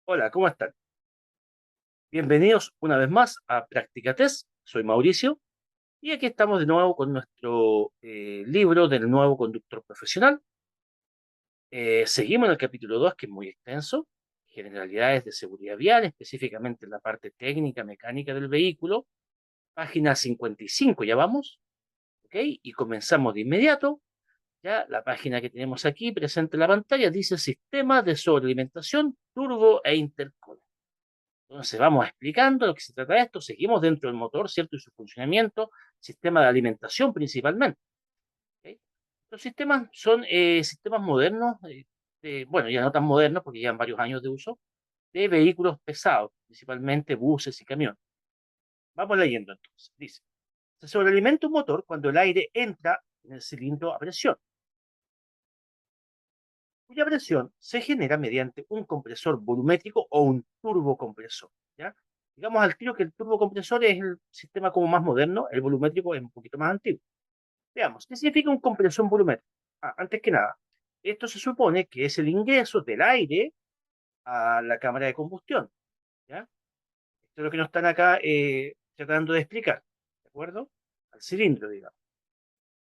Hola, ¿cómo están? Bienvenidos una vez más a Práctica Test. Soy Mauricio y aquí estamos de nuevo con nuestro libro del nuevo conductor profesional. Seguimos en el capítulo 2, que es muy extenso, generalidades de seguridad vial, específicamente en la parte técnica, mecánica del vehículo. Página 55, ya vamos, ¿ok? Y comenzamos de inmediato. Ya la página que tenemos aquí presente en la pantalla dice Sistema de sobrealimentación turbo e intercooler. Entonces vamos explicando lo que se trata de esto, seguimos dentro del motor, ¿cierto? Y su funcionamiento, sistema de alimentación principalmente. ¿Ok? Los sistemas son sistemas modernos, bueno, ya no tan modernos porque llevan varios años de uso, de vehículos pesados, principalmente buses y camiones. Vamos leyendo entonces. Dice, se sobrealimenta un motor cuando el aire entra en el cilindro a presión, cuya presión se genera mediante un compresor volumétrico o un turbocompresor. ¿Ya? Digamos al tiro que el turbocompresor es el sistema como más moderno, el volumétrico es un poquito más antiguo. Veamos, ¿qué significa un compresor volumétrico? Antes que nada, esto se supone que es el ingreso del aire a la cámara de combustión. ¿Ya? Esto es lo que nos están acá tratando de explicar, ¿de acuerdo? Al cilindro, digamos.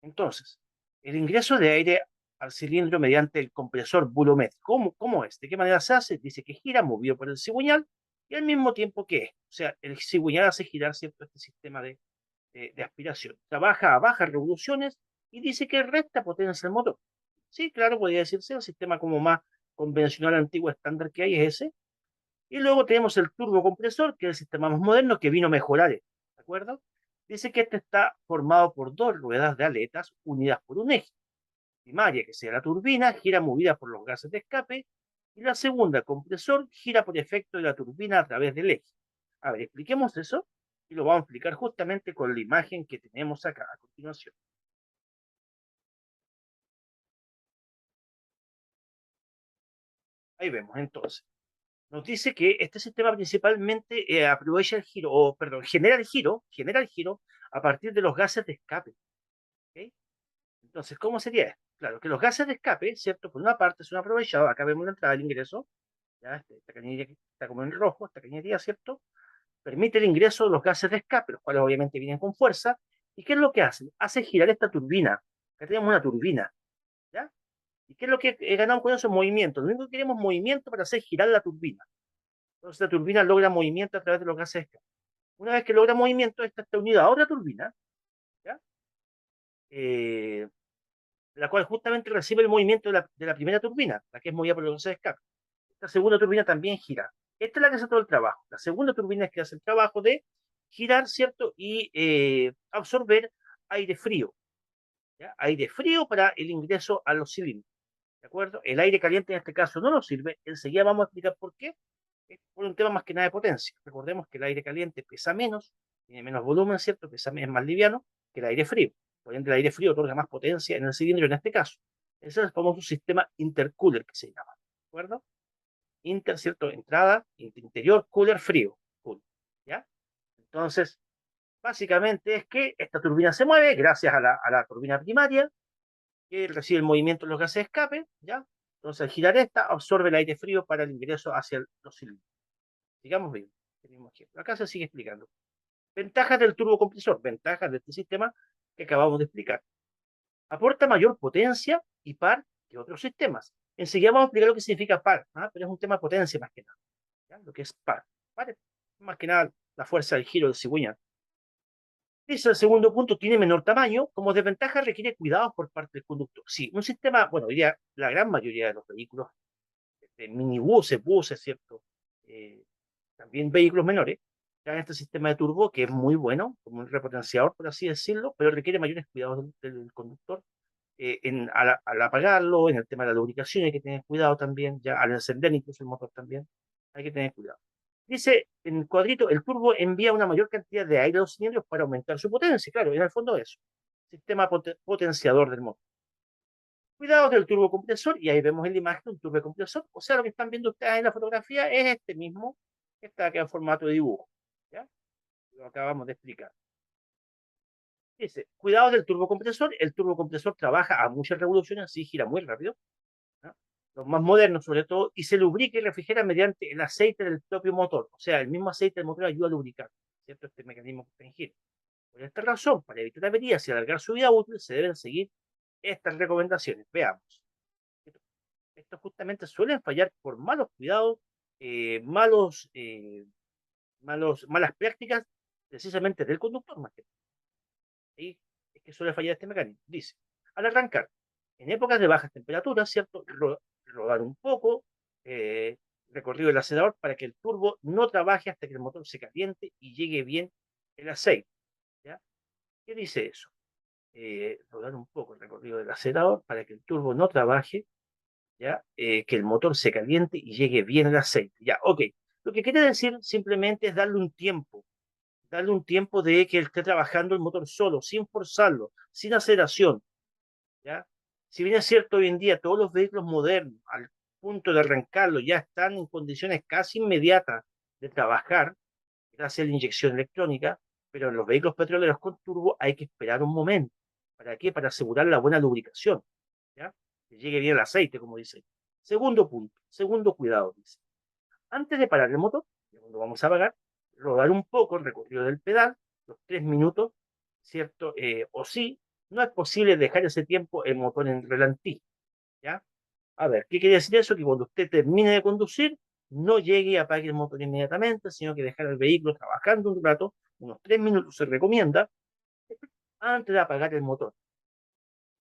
Entonces, el ingreso de aire al cilindro mediante el compresor volumétrico. ¿Cómo es? ¿De qué manera se hace? Dice que gira movido por el cigüeñal y al mismo tiempo que es. O sea, el cigüeñal hace girar, ¿cierto?, este sistema de aspiración. Trabaja a bajas revoluciones y dice que resta potencia al motor. Sí, claro, podría decirse, el sistema como más convencional, antiguo, estándar que hay es ese. Y luego tenemos el turbocompresor, que es el sistema más moderno que vino a mejorar esto, ¿de acuerdo? Dice que este está formado por dos ruedas de aletas unidas por un eje. Primaria, que sea la turbina, gira movida por los gases de escape, y la segunda, compresor, gira por efecto de la turbina a través del eje. A ver, expliquemos eso y lo vamos a explicar justamente con la imagen que tenemos acá a continuación. Ahí vemos entonces. Nos dice que este sistema principalmente aprovecha el giro, o perdón, genera el giro a partir de los gases de escape. ¿Ok? Entonces, ¿cómo sería esto? Claro, que los gases de escape, ¿cierto? Por una parte son aprovechados, acá vemos la entrada del ingreso, ya esta cañería que está como en rojo, esta cañería, ¿cierto? Permite el ingreso de los gases de escape, los cuales obviamente vienen con fuerza. ¿Y qué es lo que hacen? Hace girar esta turbina. Acá tenemos una turbina, ¿ya? ¿Y qué es lo que ganamos con esos movimientos? Lo único que queremos es movimiento para hacer girar la turbina. Entonces la turbina logra movimiento a través de los gases de escape. Una vez que logra movimiento, esta está unida a otra turbina, ¿ya? Eh, la cual justamente recibe el movimiento de la primera turbina, la que es movida por los gases de escape. Esta segunda turbina también gira. Esta es la que hace todo el trabajo. La segunda turbina es que hace el trabajo de girar, ¿cierto? Y absorber aire frío. ¿Ya? Aire frío para el ingreso a los cilindros. ¿De acuerdo? El aire caliente en este caso no nos sirve. Enseguida vamos a explicar por qué. Es por un tema más que nada de potencia. Recordemos que el aire caliente pesa menos, tiene menos volumen, ¿cierto? Es más liviano que el aire frío. Por ende, el aire frío otorga más potencia en el cilindro en este caso. Ese es el famoso sistema intercooler que se llama. ¿De acuerdo? ¿Cierto? Entrada, interior, cooler, frío. Cool, ¿ya? Entonces, básicamente es que esta turbina se mueve gracias a la turbina primaria, que recibe el movimiento de los gases de escape, ¿ya? Entonces, al girar esta, absorbe el aire frío para el ingreso hacia los cilindros. Digamos bien, el mismo ejemplo. Acá se sigue explicando. Ventajas del turbocompresor, ventajas de este sistema que acabamos de explicar. Aporta mayor potencia y par que otros sistemas. Enseguida vamos a explicar lo que significa par, pero es un tema de potencia más que nada. ¿Ya? Lo que es par. Par es más que nada la fuerza del giro del cigüeñal. Dice el segundo punto, tiene menor tamaño, como desventaja requiere cuidados por parte del conductor. Sí, un sistema, bueno, diría la gran mayoría de los vehículos, minibuses, buses, ¿cierto? Eh, También vehículos menores, traen este sistema de turbo que es muy bueno, como un repotenciador, por así decirlo, pero requiere mayores cuidados del conductor. Al apagarlo, en el tema de la lubricación hay que tener cuidado también, ya al encender incluso el motor también, hay que tener cuidado. Dice en el cuadrito, el turbo envía una mayor cantidad de aire a los cilindros para aumentar su potencia. Claro, en el fondo eso. Sistema potenciador del motor. Cuidado del turbocompresor, y ahí vemos en la imagen un turbocompresor. O sea, lo que están viendo ustedes en la fotografía es este mismo, que está aquí en formato de dibujo. ¿Ya? Lo acabamos de explicar. Dice, cuidado del turbocompresor. El turbocompresor trabaja a muchas revoluciones, así gira muy rápido. ¿No? los más modernos sobre todo, y se lubrica y refrigera mediante el aceite del propio motor. O sea, el mismo aceite del motor ayuda a lubricar, ¿cierto? Este mecanismo que está en giro. Por esta razón, para evitar averías y alargar su vida útil, se deben seguir estas recomendaciones. Veamos. Estos justamente suelen fallar por malos cuidados, malas prácticas, precisamente del conductor más que nada. Ahí es que suele fallar este mecanismo. Dice, al arrancar, en épocas de bajas temperaturas, ¿cierto? Rodar un poco, recorrido el acelerador para que el turbo no trabaje hasta que el motor se caliente y llegue bien el aceite. ¿Ya? ¿Qué dice eso? Rodar un poco el recorrido del acelerador para que el turbo no trabaje, ¿ya? Que el motor se caliente y llegue bien el aceite. Ya, ok. Lo que quiere decir simplemente es darle un tiempo de que él esté trabajando el motor solo, sin forzarlo, sin aceleración, ¿ya? Si bien es cierto, hoy en día todos los vehículos modernos, al punto de arrancarlo, ya están en condiciones casi inmediatas de trabajar, gracias a la inyección electrónica, pero en los vehículos petroleros con turbo hay que esperar un momento. ¿Para qué? Para asegurar la buena lubricación, ¿ya? Que llegue bien el aceite, como dice. Segundo punto, segundo cuidado, dice. Antes de parar el motor, cuando vamos a apagar, rodar un poco el recorrido del pedal, los 3 minutos, ¿cierto? O sí, no es posible dejar ese tiempo el motor en ralentí, ¿ya? A ver, ¿qué quiere decir eso? Que cuando usted termine de conducir, no llegue y apague el motor inmediatamente, sino que dejar el vehículo trabajando un rato, unos 3 minutos se recomienda, antes de apagar el motor,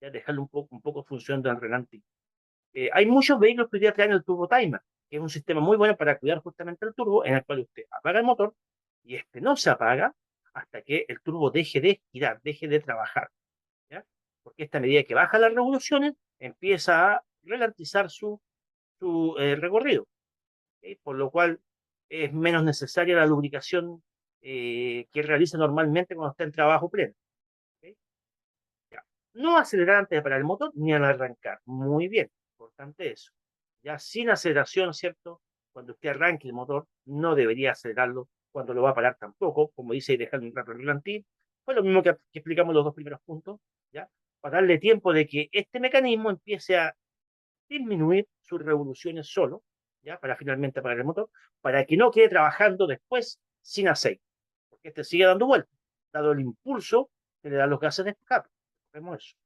ya dejarlo un poco funcionando en ralentí. Hay muchos vehículos que hoy día traen el turbo timer, que es un sistema muy bueno para cuidar justamente el turbo, en el cual usted apaga el motor y este no se apaga hasta que el turbo deje de girar, deje de trabajar, ¿ya? Porque esta medida que baja las revoluciones, empieza a ralentizar su recorrido, ¿ok? Por lo cual es menos necesaria la lubricación que realiza normalmente cuando está en trabajo pleno. ¿Ok? Ya. No acelerar antes de parar el motor ni al arrancar. Muy bien, importante eso. Ya sin aceleración, ¿cierto? Cuando usted arranque el motor, no debería acelerarlo cuando lo va a parar tampoco, como dice, y dejar un rato relantir. Fue lo mismo que explicamos los dos primeros puntos, ¿ya? Para darle tiempo de que este mecanismo empiece a disminuir sus revoluciones solo, ¿ya? Para finalmente apagar el motor, para que no quede trabajando después sin aceite, porque este sigue dando vueltas, dado el impulso que le dan los gases de escape. Vemos eso.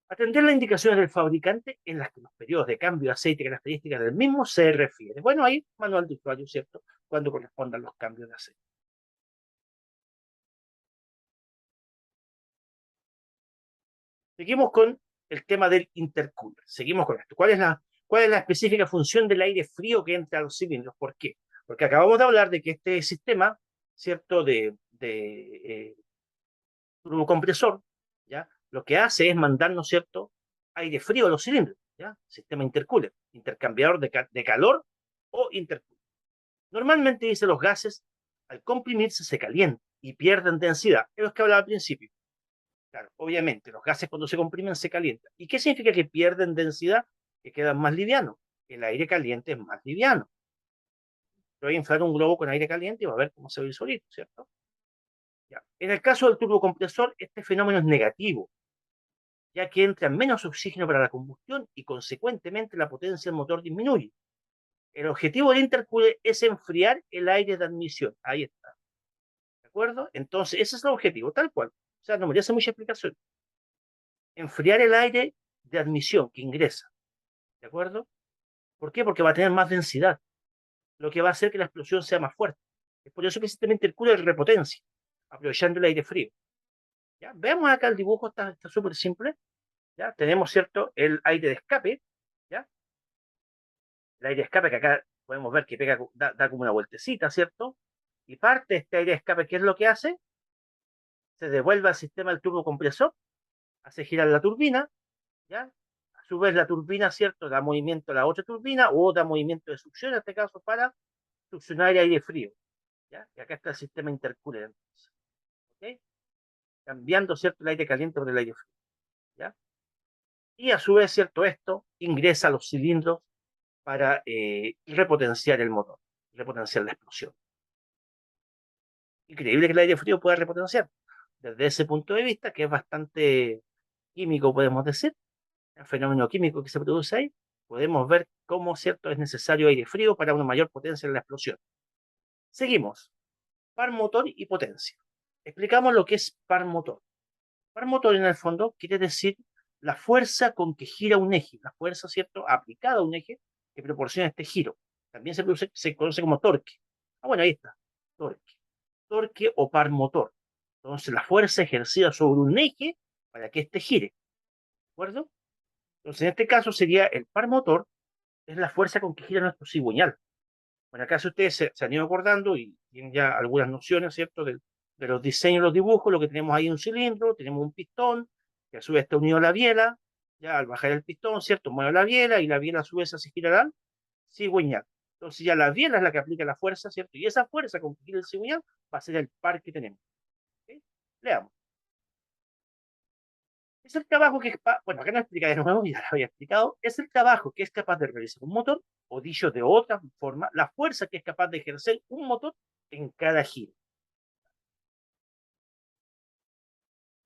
Atender las indicaciones del fabricante en las que los periodos de cambio de aceite y características del mismo se refiere. Bueno, ahí manual de usuario, ¿cierto? Cuando correspondan los cambios de aceite. Seguimos con el tema del intercooler. Seguimos con esto. ¿Cuál es la específica función del aire frío que entra a los cilindros? ¿Por qué? Porque acabamos de hablar de que este sistema, ¿cierto? De turbocompresor, ¿ya? Lo que hace es mandar, ¿no es cierto?, aire frío a los cilindros, ¿ya? Sistema intercooler, intercambiador de calor o intercooler. Normalmente, dice, los gases, al comprimirse, se calientan y pierden densidad. Es lo que hablaba al principio. Claro, obviamente, los gases cuando se comprimen se calientan. ¿Y qué significa que pierden densidad? Que quedan más livianos. El aire caliente es más liviano. Yo voy a inflar un globo con aire caliente y va a ver cómo se ve solito, ¿cierto? Ya. En el caso del turbocompresor, este fenómeno es negativo, ya que entra menos oxígeno para la combustión y consecuentemente la potencia del motor disminuye. El objetivo del intercooler es enfriar el aire de admisión. Ahí está. ¿De acuerdo? Entonces, ese es el objetivo, tal cual. O sea, no merece mucha explicación. Enfriar el aire de admisión que ingresa. ¿De acuerdo? ¿Por qué? Porque va a tener más densidad, lo que va a hacer que la explosión sea más fuerte. Es por eso que el sistema intercooler repotencia, aprovechando el aire frío. ¿Ya? Veamos acá el dibujo, está súper simple. ¿Ya? Tenemos, ¿cierto?, el aire de escape. ¿Ya? El aire de escape que acá podemos ver que da como una vueltecita, ¿cierto? Y parte de este aire de escape, ¿qué es lo que hace? Se devuelve al sistema del turbocompresor, hace girar la turbina, ¿ya? A su vez la turbina, ¿cierto?, da movimiento a la otra turbina o da movimiento de succión, en este caso, para succionar aire frío, ¿ya? Y acá está el sistema intercooler, entonces, ¿ok? Cambiando, ¿cierto?, el aire caliente por el aire frío, ¿ya? Y a su vez, ¿cierto?, esto ingresa a los cilindros para repotenciar el motor, repotenciar la explosión. Increíble que el aire frío pueda repotenciar. Desde ese punto de vista, que es bastante químico, podemos decir, el fenómeno químico que se produce ahí, podemos ver cómo, ¿cierto?, es necesario aire frío para una mayor potencia en la explosión. Seguimos. Par motor y potencia. Explicamos lo que es par motor. Par motor, en el fondo, quiere decir la fuerza con que gira un eje, la fuerza, ¿cierto?, aplicada a un eje que proporciona este giro. También se conoce como torque. Ah, bueno, ahí está. Torque. Torque o par motor. Entonces, la fuerza ejercida sobre un eje para que éste gire. ¿De acuerdo? Entonces, en este caso sería el par motor, es la fuerza con que gira nuestro cigüeñal. Bueno, acá si ustedes se han ido acordando y tienen ya algunas nociones, ¿cierto?, de los diseños, los dibujos, lo que tenemos ahí es un cilindro, tenemos un pistón, que a su vez está unido a la biela, ya al bajar el pistón, ¿cierto?, mueve la biela y la biela a su vez se girará cigüeñal. Entonces ya la biela es la que aplica la fuerza, ¿cierto? Y esa fuerza con que gira el cigüeñal va a ser el par que tenemos. ¿Ok? Leamos. Es el trabajo que es, bueno, acá no explica de nuevo, ya lo había explicado, es el trabajo que es capaz de realizar un motor, o dicho de otra forma, la fuerza que es capaz de ejercer un motor en cada giro.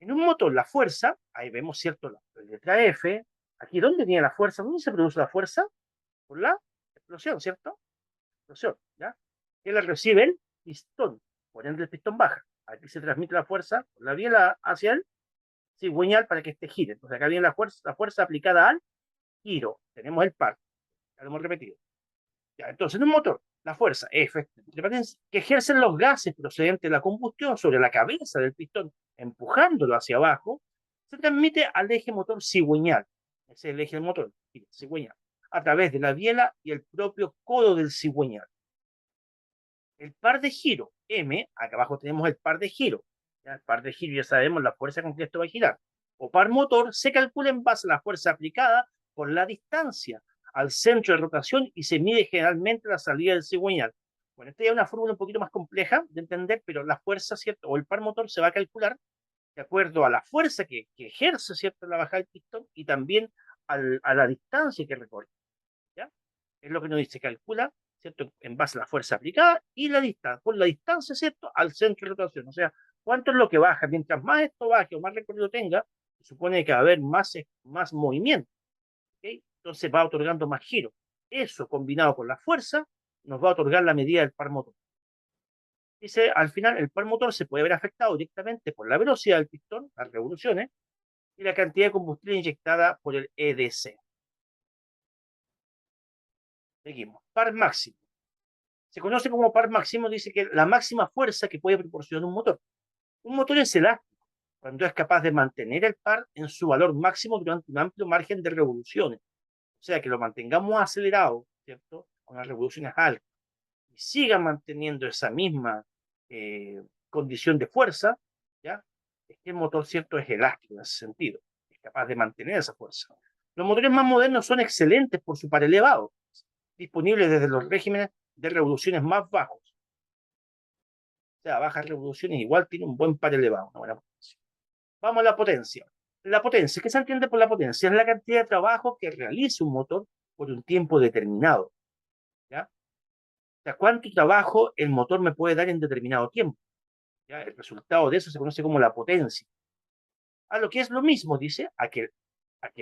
En un motor, la fuerza, ahí vemos, ¿cierto?, la letra F, aquí, ¿dónde viene la fuerza? ¿Dónde se produce la fuerza? Por la explosión, ¿cierto? Explosión, ¿ya? Que la recibe el pistón, por ende el pistón baja. Aquí se transmite la fuerza por la biela hacia el cigüeñal para que este gire. Entonces acá viene la fuerza aplicada al giro. Tenemos el par, ya lo hemos repetido. Ya, entonces, en un motor, la fuerza F que ejercen los gases procedentes de la combustión sobre la cabeza del pistón, empujándolo hacia abajo, se transmite al eje motor cigüeñal. Ese es el eje del motor, cigüeñal, a través de la biela y el propio codo del cigüeñal. El par de giro, M, acá abajo tenemos el par de giro. ¿Ya? El par de giro ya sabemos la fuerza con que esto va a girar. O par motor se calcula en base a la fuerza aplicada por la distancia al centro de rotación y se mide generalmente la salida del cigüeñal. Bueno, esta ya es una fórmula un poquito más compleja de entender, pero la fuerza, ¿cierto? O el par motor se va a calcular de acuerdo a la fuerza que ejerce, ¿cierto?, la bajada del pistón y también a la distancia que recorre. ¿Ya? Es lo que nos dice, calcula, ¿cierto?, en base a la fuerza aplicada y la distancia, por la distancia, ¿cierto?, al centro de rotación. O sea, ¿cuánto es lo que baja? Mientras más esto baje o más recorrido tenga, se supone que va a haber más movimiento. ¿Okay? Entonces va otorgando más giro. Eso combinado con la fuerza nos va a otorgar la medida del par motor. Dice, al final el par motor se puede ver afectado directamente por la velocidad del pistón, las revoluciones, y la cantidad de combustible inyectada por el EDC. Seguimos. Par máximo. Se conoce como par máximo, dice que la máxima fuerza que puede proporcionar un motor. Un motor es elástico cuando es capaz de mantener el par en su valor máximo durante un amplio margen de revoluciones. O sea, que lo mantengamos acelerado, ¿cierto?, con las revoluciones altas, y siga manteniendo esa misma condición de fuerza, ¿ya? Es que el motor, ¿cierto?, es elástico en ese sentido, es capaz de mantener esa fuerza. Los motores más modernos son excelentes por su par elevado, disponibles desde los regímenes de revoluciones más bajos. O sea, bajas revoluciones igual tiene un buen par elevado, una buena potencia. Vamos a la potencia. La potencia, ¿qué se entiende por la potencia? Es la cantidad de trabajo que realiza un motor por un tiempo determinado. ¿Ya? O sea, ¿cuánto trabajo el motor me puede dar en determinado tiempo? ¿Ya? El resultado de eso se conoce como la potencia. A lo que es lo mismo, dice, a qué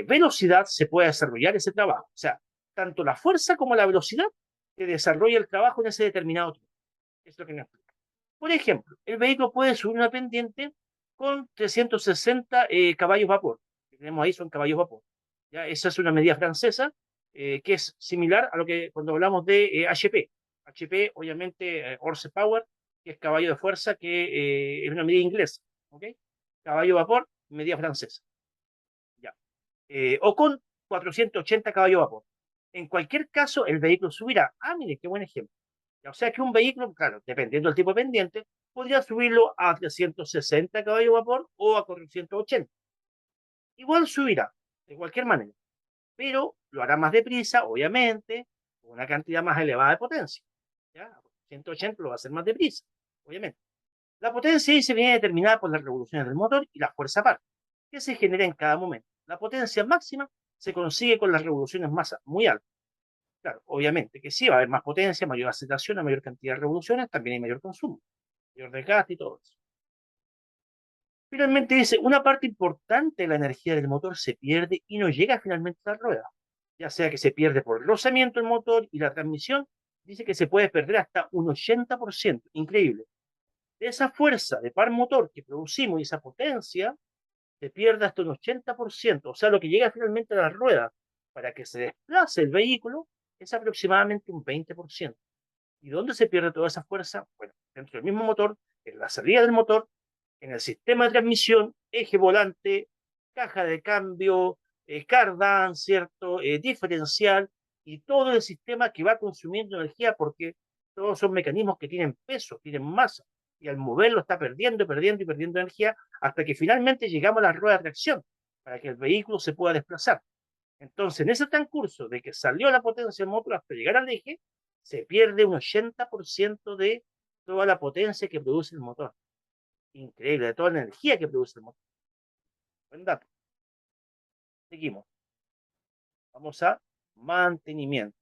velocidad se puede desarrollar ese trabajo. O sea, tanto la fuerza como la velocidad que desarrolla el trabajo en ese determinado tiempo. Es lo que me explica. Por ejemplo, el vehículo puede subir una pendiente con 360 caballos vapor. Lo que tenemos ahí son caballos vapor. ¿Ya? Esa es una medida francesa que es similar a lo que cuando hablamos de HP. HP, obviamente, horsepower, que es caballo de fuerza, que es una medida inglesa. ¿Okay? Caballo vapor, medida francesa. ¿Ya? O con 480 caballos vapor. En cualquier caso, el vehículo subirá. Ah, mire, qué buen ejemplo. O sea que un vehículo, claro, dependiendo del tipo de pendiente, podría subirlo a 360 caballos de vapor o a 480. Igual subirá, de cualquier manera, pero lo hará más deprisa, obviamente, con una cantidad más elevada de potencia. ¿Ya? 180 lo va a hacer más deprisa, obviamente. La potencia se viene determinada por las revoluciones del motor y la fuerza par, que se genera en cada momento. La potencia máxima se consigue con las revoluciones más muy altas. Claro, obviamente que sí, va a haber más potencia, mayor aceleración, a mayor cantidad de revoluciones, también hay mayor consumo, mayor desgaste y todo eso. Finalmente dice, una parte importante de la energía del motor se pierde y no llega finalmente a la rueda. ya sea que se pierde por rozamiento el motor y la transmisión, dice que se puede perder hasta un 80%, increíble. De esa fuerza de par motor que producimos y esa potencia, se pierde hasta un 80%, o sea, lo que llega finalmente a las ruedas para que se desplace el vehículo es aproximadamente un 20%. ¿Y dónde se pierde toda esa fuerza? Bueno, dentro del mismo motor, en la salida del motor, en el sistema de transmisión, eje volante, caja de cambio, cardan, ¿cierto? Diferencial y todo el sistema que va consumiendo energía porque todos son mecanismos que tienen peso, tienen masa y al moverlo está perdiendo, perdiendo y perdiendo energía hasta que finalmente llegamos a la rueda de tracción para que el vehículo se pueda desplazar. Entonces, en ese transcurso de que salió la potencia del motor hasta llegar al eje, se pierde un 80% de toda la potencia que produce el motor. Increíble, de toda la energía que produce el motor. Buen dato. Seguimos. Vamos a mantenimiento.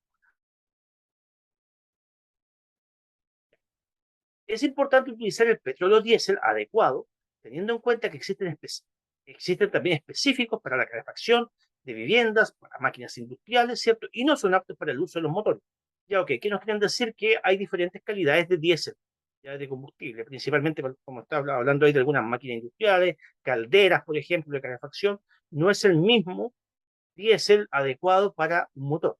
Es importante utilizar el petróleo diésel adecuado, teniendo en cuenta que existen también específicos para la calefacción de viviendas, para máquinas industriales, ¿cierto? Y no son aptos para el uso de los motores. Ya, ok, ¿qué nos quieren decir? Que hay diferentes calidades de diésel, ya de combustible, principalmente, como está hablando ahí de algunas máquinas industriales, calderas, por ejemplo, de calefacción, no es el mismo diésel adecuado para un motor.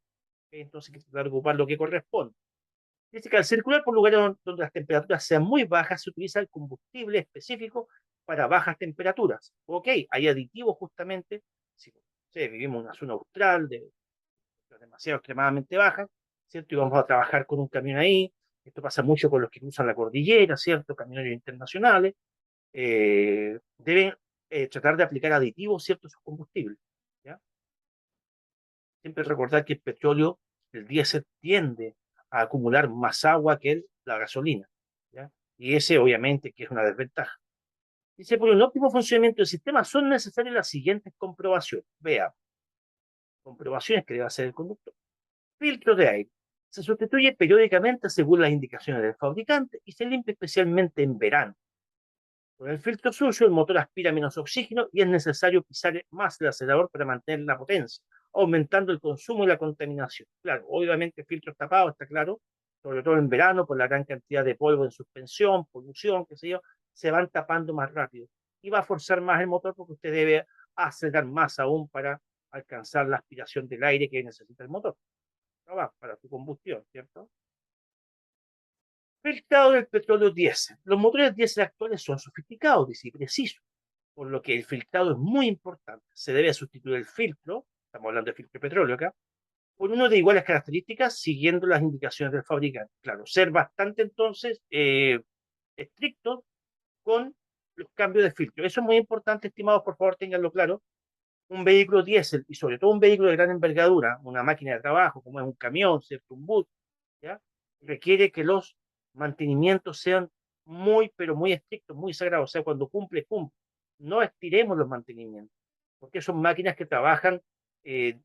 Entonces, hay que tratar de ocupar lo que corresponde. Dice que al circular por lugares donde las temperaturas sean muy bajas, se utiliza el combustible específico para bajas temperaturas. Ok, hay aditivos justamente, si vivimos en una zona austral demasiado extremadamente baja, ¿cierto? Y vamos a trabajar con un camión ahí. Esto pasa mucho con los que cruzan la cordillera, ¿cierto? Camioneros internacionales. Deben tratar de aplicar aditivos, ¿cierto? Sus combustibles. ¿Ya? Siempre recordar que el petróleo, el diésel, tiende a acumular más agua que la gasolina. ¿Ya? Y ese obviamente que es una desventaja. Dice, por un óptimo funcionamiento del sistema son necesarias las siguientes comprobaciones. Vea, comprobaciones que debe hacer el conductor. Filtro de aire. Se sustituye periódicamente según las indicaciones del fabricante y se limpia especialmente en verano. Con el filtro sucio, el motor aspira menos oxígeno y es necesario pisar más el acelerador para mantener la potencia, aumentando el consumo y la contaminación. Claro, obviamente filtros tapados, está claro, sobre todo en verano, por la gran cantidad de polvo en suspensión, polución, qué sé yo, se van tapando más rápido. Y va a forzar más el motor porque usted debe acelerar más aún para alcanzar la aspiración del aire que necesita el motor. No va para su combustión, ¿cierto? Filtrado del petróleo diésel. Los motores diésel actuales son sofisticados y precisos, por lo que el filtrado es muy importante. Se debe sustituir el filtro, estamos hablando de filtro de petróleo acá, por uno de iguales características siguiendo las indicaciones del fabricante. Claro, ser bastante entonces estricto con los cambios de filtro. Eso es muy importante, estimados, por favor, ténganlo claro. Un vehículo diésel y sobre todo un vehículo de gran envergadura, una máquina de trabajo como es un camión, ¿cierto? Un bus, ¿ya? Requiere que los mantenimientos sean muy, pero muy estrictos, muy sagrados. O sea, cuando cumple, cumple. No estiremos los mantenimientos, porque son máquinas que trabajan eh,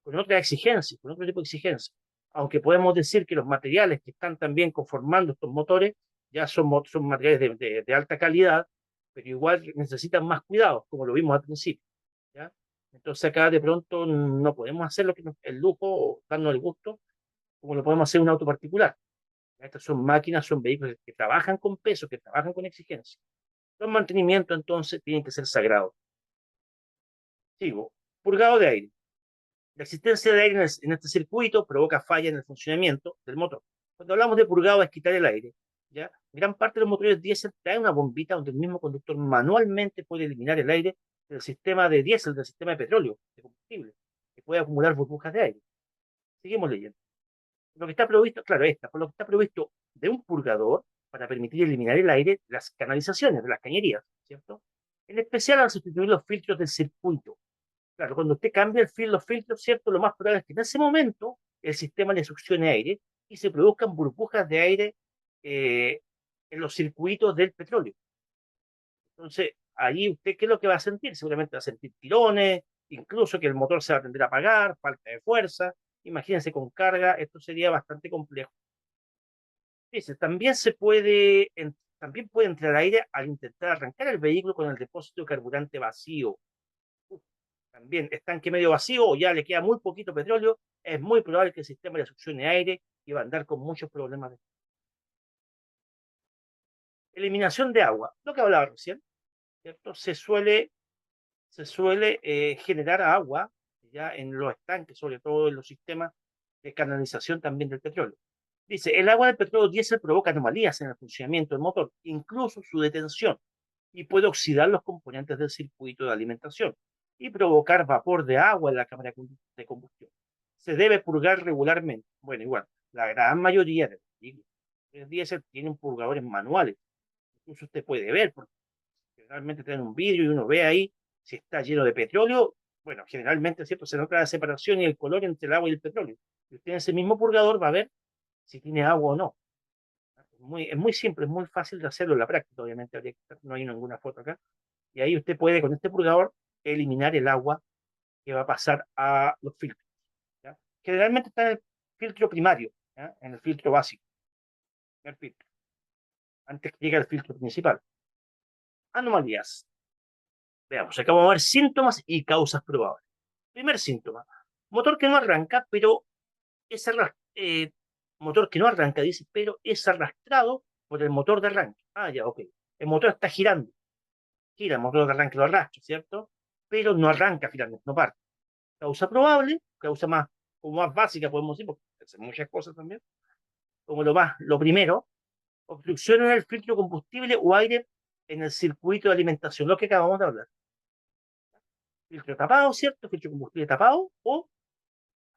con otra exigencia, con otro tipo de exigencia. Aunque podemos decir que los materiales que están también conformando estos motores ya son materiales de alta calidad, pero igual necesitan más cuidados, como lo vimos al principio. ¿Ya? Entonces acá de pronto no podemos hacer el lujo o darnos el gusto como lo podemos hacer un auto particular. Estas son máquinas, son vehículos que trabajan con peso, que trabajan con exigencia. Los mantenimientos entonces tienen que ser sagrados. Sigo. Purgado de aire. La existencia de aire en este circuito provoca falla en el funcionamiento del motor. Cuando hablamos de purgado es quitar el aire. ¿Ya? Gran parte de los motores diésel traen una bombita donde el mismo conductor manualmente puede eliminar el aire del sistema de diésel, del sistema de petróleo, de combustible, que puede acumular burbujas de aire. Seguimos leyendo. Lo que está provisto, claro, por lo que está provisto de un purgador para permitir eliminar el aire de las canalizaciones, de las cañerías, ¿cierto? En especial al sustituir los filtros del circuito. Claro, cuando usted cambia los filtros, ¿cierto? Lo más probable es que en ese momento el sistema le succione aire y se produzcan burbujas de aire eh, en los circuitos del petróleo. Entonces, ahí usted, ¿qué es lo que va a sentir? Seguramente va a sentir tirones, incluso que el motor se va a tender a apagar, falta de fuerza. Imagínense con carga, esto sería bastante complejo. Dice, también puede entrar aire al intentar arrancar el vehículo con el depósito de carburante vacío. también estanque medio vacío o ya le queda muy poquito petróleo, es muy probable que el sistema le succione aire y va a andar con muchos problemas. Eliminación de agua, lo que hablaba recién, ¿cierto? Se suele generar agua ya en los estanques, sobre todo en los sistemas de canalización también del petróleo. Dice, el agua del petróleo diésel provoca anomalías en el funcionamiento del motor, incluso su detención, y puede oxidar los componentes del circuito de alimentación y provocar vapor de agua en la cámara de combustión. Se debe purgar regularmente. Bueno, igual, la gran mayoría de los vehículos diésel tienen purgadores manuales. Incluso usted puede ver, porque generalmente tienen un vidrio y uno ve ahí si está lleno de petróleo. Bueno, generalmente, ¿cierto? Se nota la separación y el color entre el agua y el petróleo. Y usted en ese mismo purgador va a ver si tiene agua o no. Es muy simple, es muy fácil de hacerlo en la práctica, obviamente, no hay ninguna foto acá. Y ahí usted puede, con este purgador, eliminar el agua que va a pasar a los filtros. ¿Ya? Generalmente está en el filtro primario, ¿ya? En el filtro básico, el filtro, antes que llegue al filtro principal. Anomalías. Veamos, acá vamos a ver síntomas y causas probables. Primer síntoma, motor que no arranca, pero es motor que no arranca, dice, pero es arrastrado por el motor de arranque. Ah, ya, ok. El motor está girando, gira, el motor de arranque lo arrastra, ¿cierto? Pero no arranca finalmente, no parte. Causa probable, causa más, como más básica, podemos decir, porque hacen muchas cosas también, como lo primero, obstrucción en el filtro de combustible o aire en el circuito de alimentación, lo que acabamos de hablar. Filtro tapado, ¿cierto? Filtro de combustible tapado o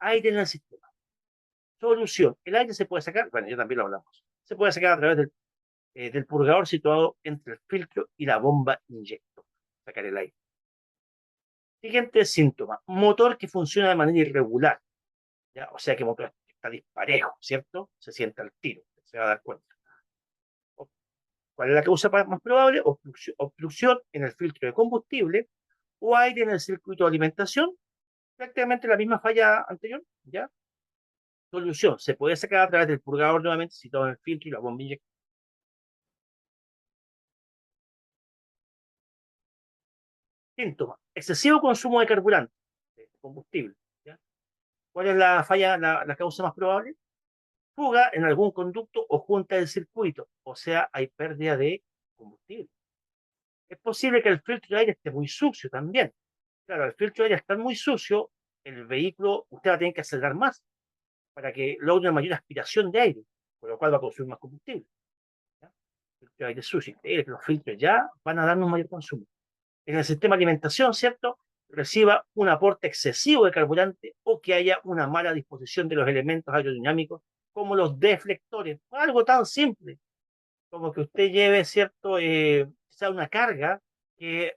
aire en el sistema. Solución. El aire se puede sacar, bueno, ya también lo hablamos, se puede sacar a través del purgador situado entre el filtro y la bomba inyector. Sacar el aire. Siguiente síntoma. Motor que funciona de manera irregular. ¿Ya? O sea que el motor está disparejo, ¿cierto? Se siente al tiro, se va a dar cuenta. ¿Cuál es la causa más probable? Obstrucción en el filtro de combustible o aire en el circuito de alimentación. Prácticamente la misma falla anterior, ¿ya? Solución. Se puede sacar a través del purgador nuevamente situado en el filtro y la bomba inyector. Síntoma. Excesivo consumo de carburante, de combustible. ¿Ya? ¿Cuál es la falla, la causa más probable? Fuga en algún conducto o junta del circuito. O sea, hay pérdida de combustible. Es posible que el filtro de aire esté muy sucio también. Claro, el filtro de aire está muy sucio, el vehículo, usted va a tener que acelerar más para que logre una mayor aspiración de aire, por lo cual va a consumir más combustible. ¿Ya? El filtro de aire sucio, los filtros ya van a darnos mayor consumo. En el sistema de alimentación, ¿cierto? Reciba un aporte excesivo de carburante o que haya una mala disposición de los elementos aerodinámicos como los deflectores. Algo tan simple como que usted lleve, ¿cierto? Quizá una carga que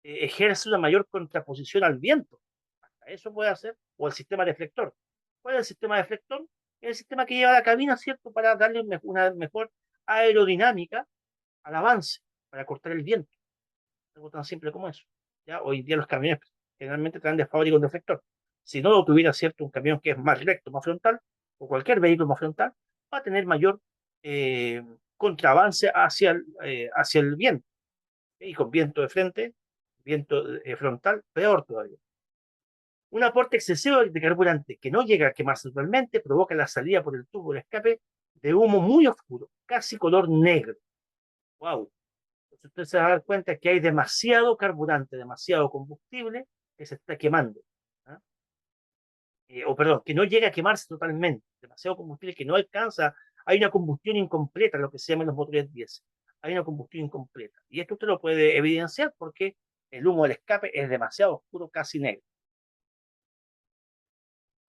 ejerce una mayor contraposición al viento. Hasta eso puede hacer. O el sistema deflector. ¿Cuál es el sistema deflector? Es el sistema que lleva la cabina, ¿cierto? Para darle una mejor aerodinámica al avance, para cortar el viento. Algo tan simple como eso. ¿Ya? Hoy día los camiones generalmente traen de fábrica un deflector. Si no lo tuviera, ¿cierto? Un camión que es más recto, más frontal, o cualquier vehículo más frontal, va a tener mayor contraavance hacia el viento. Y con viento de frente, viento frontal, peor todavía. Un aporte excesivo de carburante que no llega a quemarse totalmente provoca la salida por el tubo de escape de humo muy oscuro, casi color negro. ¡Wow! Entonces usted se va a dar cuenta que hay demasiado carburante, demasiado combustible que se está quemando. ¿Ah? O perdón, que no llega a quemarse totalmente. Demasiado combustible que no alcanza. Hay una combustión incompleta, lo que se llama en los motores diésel. Hay una combustión incompleta. Y esto usted lo puede evidenciar porque el humo del escape es demasiado oscuro, casi negro.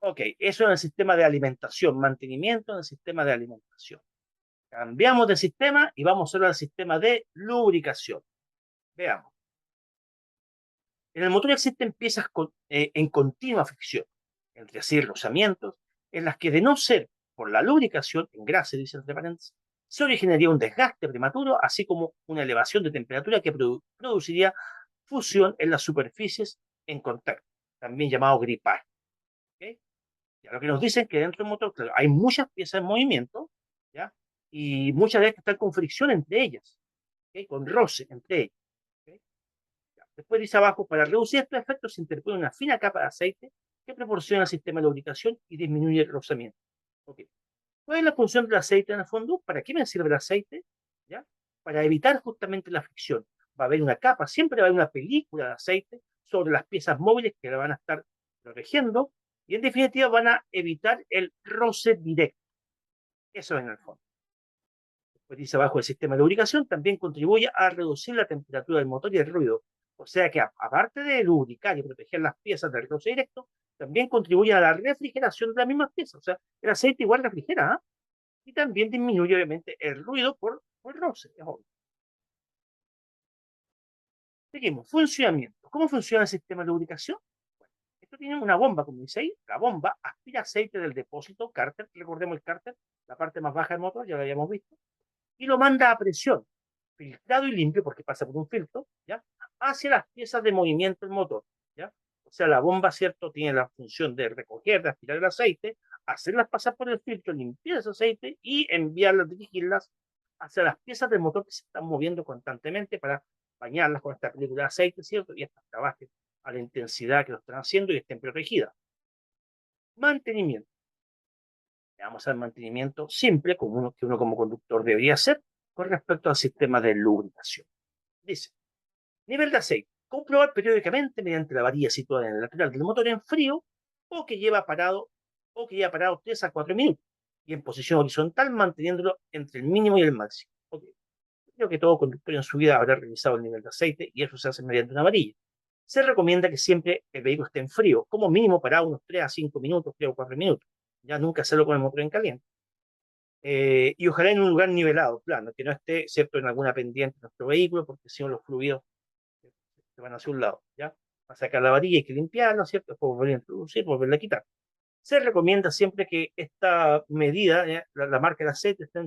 Ok, eso en el sistema de alimentación, mantenimiento en el sistema de alimentación. Cambiamos de sistema y vamos ahora al sistema de lubricación. Veamos. En el motor existen piezas en continua fricción, entre así rozamientos, en las que de no ser por la lubricación, engrase, dice entre paréntesis, se originaría un desgaste prematuro, así como una elevación de temperatura que produciría fusión en las superficies en contacto, también llamado gripar. ¿Okay? Ya lo que nos dicen que dentro del motor, claro, hay muchas piezas en movimiento, ¿ya? Y muchas de estas están con fricción entre ellas, ¿okay? Con roce entre ellas. ¿Okay? Después dice abajo, para reducir estos efectos se interpone una fina capa de aceite que proporciona el sistema de lubricación y disminuye el rozamiento. Okay. ¿Cuál es la función del aceite en el fondo? ¿Para qué me sirve el aceite? ¿Ya? Para evitar justamente la fricción. Va a haber una capa, siempre va a haber una película de aceite sobre las piezas móviles que la van a estar protegiendo y en definitiva van a evitar el roce directo. Eso en el fondo. Pues dice abajo, el sistema de lubricación también contribuye a reducir la temperatura del motor y el ruido. O sea que aparte de lubricar y proteger las piezas del roce directo, también contribuye a la refrigeración de las mismas piezas. O sea, el aceite igual refrigera, ¿eh? Y también disminuye obviamente el ruido por roce. Es obvio. Seguimos, funcionamiento. ¿Cómo funciona el sistema de lubricación? Bueno, esto tiene una bomba, como dice ahí. La bomba aspira aceite del depósito cárter, recordemos el cárter, la parte más baja del motor, ya lo habíamos visto, y lo manda a presión, filtrado y limpio, porque pasa por un filtro, ¿ya? Hacia las piezas de movimiento del motor, ¿ya? O sea, la bomba, ¿cierto? Tiene la función de recoger, de aspirar el aceite, hacerlas pasar por el filtro, limpiar ese aceite y enviarlas, dirigirlas hacia las piezas del motor que se están moviendo constantemente para bañarlas con esta película de aceite, ¿cierto? Y estas trabajen a la intensidad que lo están haciendo y estén protegidas. Mantenimiento. Vamos al mantenimiento simple, como que uno como conductor debería hacer con respecto al sistema de lubricación. Dice, nivel de aceite. Comprobar periódicamente mediante la varilla situada en el lateral del motor en frío o que lleva parado 3 a 4 minutos y en posición horizontal manteniéndolo entre el mínimo y el máximo. Okay. Creo que todo conductor en su vida habrá revisado el nivel de aceite y eso se hace mediante una varilla. Se recomienda que siempre el vehículo esté en frío, como mínimo para unos 3 a 5 minutos, 3 o 4 minutos. Ya nunca hacerlo con el motor en caliente. Y ojalá en un lugar nivelado, plano, que no esté, ¿cierto?, en alguna pendiente de nuestro vehículo, porque si no los fluidos se van hacia un lado, ¿ya? Para sacar la varilla hay que limpiarla, ¿cierto? Después volver a introducir, volverla a quitar. Se recomienda siempre que esta medida, la marca de aceite, esté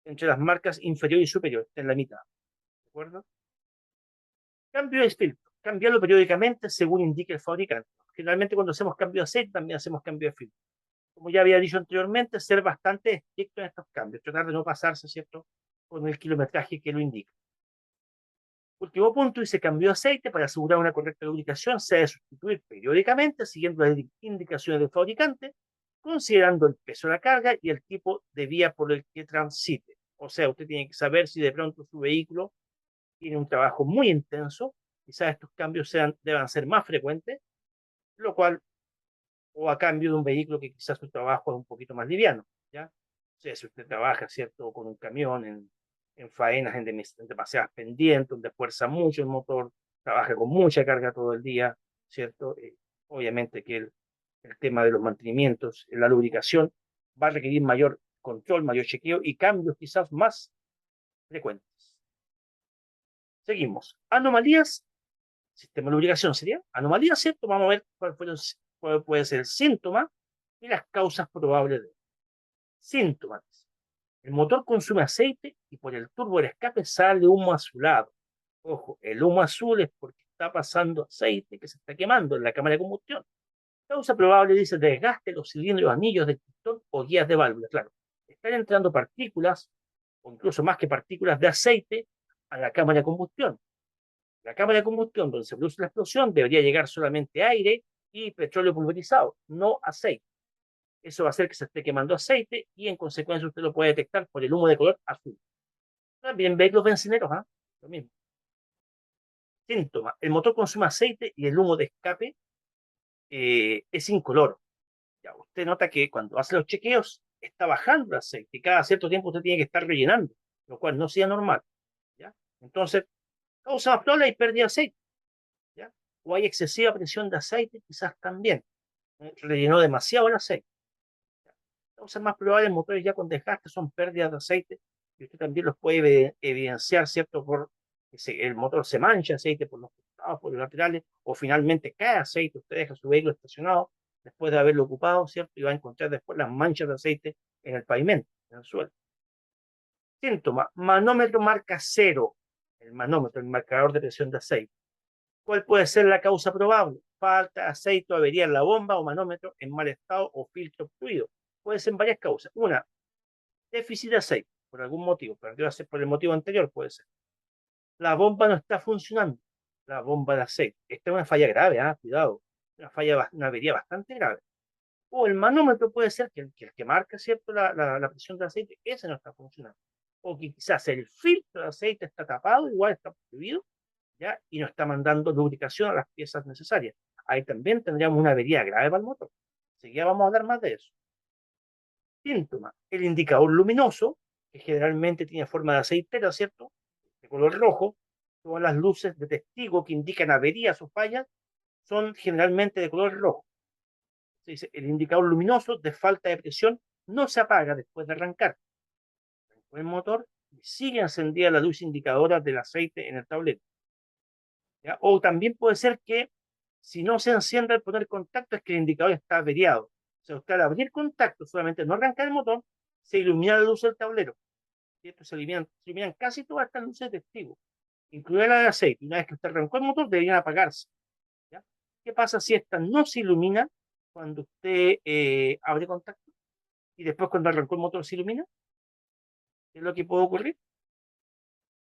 entre las marcas inferior y superior, esté en la mitad, ¿de acuerdo? Cambio de filtro, cambiarlo periódicamente según indique el fabricante. Generalmente cuando hacemos cambio de aceite también hacemos cambio de filtro. Como ya había dicho anteriormente, ser bastante estricto en estos cambios, tratar de no pasarse, ¿cierto?, con el kilometraje que lo indica. Último punto, dice cambio de aceite para asegurar una correcta lubricación, se debe sustituir periódicamente siguiendo las indicaciones del fabricante, considerando el peso de la carga y el tipo de vía por el que transite. O sea, usted tiene que saber si de pronto su vehículo tiene un trabajo muy intenso, quizás estos cambios deban ser más frecuentes, lo cual, o a cambio de un vehículo que quizás su trabajo es un poquito más liviano, ¿ya? O sea, si usted trabaja, ¿cierto?, con un camión en faenas, en demasiadas pendientes, donde fuerza mucho el motor, trabaja con mucha carga todo el día, ¿cierto? Obviamente que el tema de los mantenimientos, la lubricación, va a requerir mayor control, mayor chequeo y cambios quizás más frecuentes. Seguimos. Anomalías, sistema de lubricación sería. Anomalías, ¿cierto? Vamos a ver cuál puede ser el síntoma y las causas probables de síntomas. El motor consume aceite y por el turbo del escape sale humo azulado. Ojo, el humo azul es porque está pasando aceite que se está quemando en la cámara de combustión. Causa probable, dice, desgaste de los cilindros, anillos del pistón o guías de válvula. Claro, están entrando partículas, o incluso más que partículas de aceite, a la cámara de combustión. La cámara de combustión, donde se produce la explosión, debería llegar solamente aire y petróleo pulverizado, no aceite. Eso va a hacer que se esté quemando aceite y en consecuencia usted lo puede detectar por el humo de color azul. También vehículos bencineros, ¿ah? Lo mismo. Síntoma, el motor consume aceite y el humo de escape es incoloro. Ya, usted nota que cuando hace los chequeos está bajando el aceite y cada cierto tiempo usted tiene que estar rellenando, lo cual no sea normal. ¿Ya? Entonces, causa más probable hay pérdida de aceite. ¿Ya? O hay excesiva presión de aceite, quizás también. Rellenó demasiado el aceite. Causas más probables motores ya con desgaste son pérdidas de aceite y usted también los puede evidenciar, ¿cierto? Por que el motor se mancha aceite por los costados, por los laterales, o finalmente cae aceite, usted deja su vehículo estacionado después de haberlo ocupado, ¿cierto? Y va a encontrar después las manchas de aceite en el pavimento, en el suelo. Síntoma, manómetro marca cero, el manómetro, el marcador de presión de aceite. ¿Cuál puede ser la causa probable? Falta de aceite, avería en la bomba o manómetro en mal estado o filtro obstruido. Puede ser en varias causas. Una, déficit de aceite, por algún motivo, perdió aceite por el motivo anterior, puede ser. La bomba no está funcionando, la bomba de aceite. Esta es una falla grave, cuidado, una avería bastante grave. O el manómetro puede ser que el que marca, ¿cierto? La presión del aceite, ese no está funcionando. O que quizás el filtro de aceite está tapado, igual está prohibido, ¿ya? Y no está mandando lubricación a las piezas necesarias. Ahí también tendríamos una avería grave para el motor. Enseguida vamos a hablar más de eso. Síntomas. El indicador luminoso, que generalmente tiene forma de aceitera, ¿cierto? De color rojo. Todas las luces de testigo que indican averías o fallas son generalmente de color rojo. Se dice, el indicador luminoso de falta de presión no se apaga después de arrancar. El motor y sigue encendida la luz indicadora del aceite en el tablero. ¿Ya? O también puede ser que si no se enciende al poner contacto es que el indicador está averiado. O sea, usted al abrir contacto, solamente no arrancar el motor, se ilumina la luz del tablero. ¿Cierto? Se iluminan casi todas estas luces de testigo, incluida la de aceite. Una vez que usted arrancó el motor, deberían apagarse. ¿Ya? ¿Qué pasa si esta no se ilumina cuando usted abre contacto y después cuando arrancó el motor se ilumina? ¿Qué es lo que puede ocurrir?